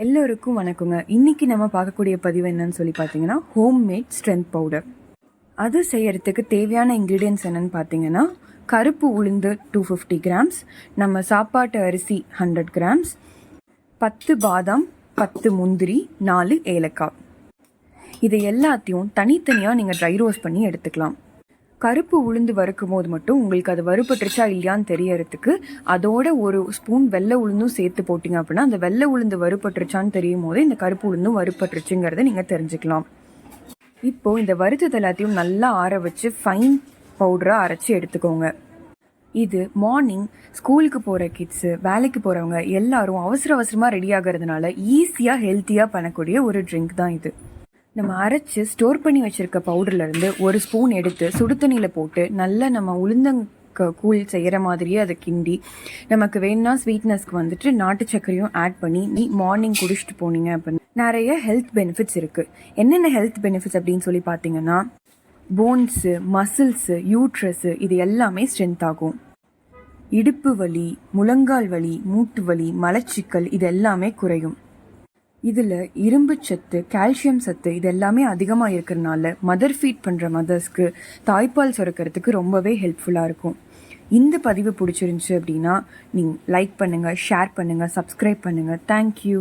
எல்லோருக்கும் வணக்கங்க. இன்னைக்கு நம்ம பார்க்கக்கூடிய பதிவு என்னன்னு சொல்லி பார்த்தீங்கன்னா, ஹோம்மேட் ஸ்ட்ரென்த் பவுடர். அது செய்யறதுக்கு தேவையான இன்க்ரீடியன்ஸ் என்னன்னு பார்த்தீங்கன்னா, கருப்பு உளுந்து 250 கிராம்ஸ், நம்ம சாப்பாட்டு அரிசி 100 கிராம்ஸ், 10 பாதாம், 10 முந்திரி, 4 ஏலக்காய். இதை எல்லாத்தையும் தனித்தனியாக நீங்கள் ட்ரை ரோஸ்ட் பண்ணி எடுத்துக்கலாம். கருப்பு உளுந்து வறுக்கும் போது மட்டும் உங்களுக்கு அது வறுபட்டுருச்சா இல்லையான்னு தெரியறதுக்கு அதோட ஒரு ஸ்பூன் வெள்ளை உளுந்தும் சேர்த்து போட்டிங்க அப்படின்னா அந்த வெள்ளை உளுந்து வறுபட்டுருச்சான்னு தெரியும் போது இந்த கருப்பு உளுந்தும் வறுபட்டுருச்சுங்கிறத நீங்கள் தெரிஞ்சுக்கலாம். இப்போது இந்த வறுத்தது எல்லாத்தையும் நல்லா ஆற வச்சு ஃபைன் பவுடராக அரைச்சி எடுத்துக்கோங்க. இது மார்னிங் ஸ்கூலுக்கு போகிற கிட்ஸு, வேலைக்கு போகிறவங்க எல்லாரும் அவசரமாக ரெடி ஆகிறதுனால ஈஸியாக ஹெல்த்தியாக பண்ணக்கூடிய ஒரு ட்ரிங்க் தான் இது. நம்ம அரைச்சி ஸ்டோர் பண்ணி வச்சுருக்க பவுடர்லேருந்து ஒரு ஸ்பூன் எடுத்து சுடு தண்ணியில் போட்டு நல்லா நம்ம கூழ் செய்கிற மாதிரியே அதை கிண்டி நமக்கு வேணும்னா ஸ்வீட்னஸ்க்கு வந்துட்டு நாட்டு சர்க்கரையும் ஆட் பண்ணி மார்னிங் குடிச்சிட்டு போனீங்க அப்படின்னு நிறைய ஹெல்த் பெனிஃபிட்ஸ் இருக்குது. என்னென்ன ஹெல்த் பெனிஃபிட்ஸ் அப்படின்னு சொல்லி பார்த்தீங்கன்னா, போன்ஸு, மசில்ஸு, யூட்ரஸு இது எல்லாமே ஸ்ட்ரென்த் ஆகும். இடுப்பு வலி, முழங்கால் வலி, மூட்டு வலி, மலச்சிக்கல் இது எல்லாமே குறையும். இதில் இரும்பு சத்து, கால்சியம் சத்து இது எல்லாமே அதிகமாக இருக்கிறதுனால மதர் ஃபீட் பண்ணுற மதர்ஸ்க்கு தாய்ப்பால் சுரக்கிறதுக்கு ரொம்பவே ஹெல்ப்ஃபுல்லாக இருக்கும். இந்த பதிவு பிடிச்சிருந்துச்சு அப்படின்னா நீங்கள் லைக் பண்ணுங்கள், ஷேர் பண்ணுங்கள், சப்ஸ்கிரைப் பண்ணுங்கள். தேங்க்யூ.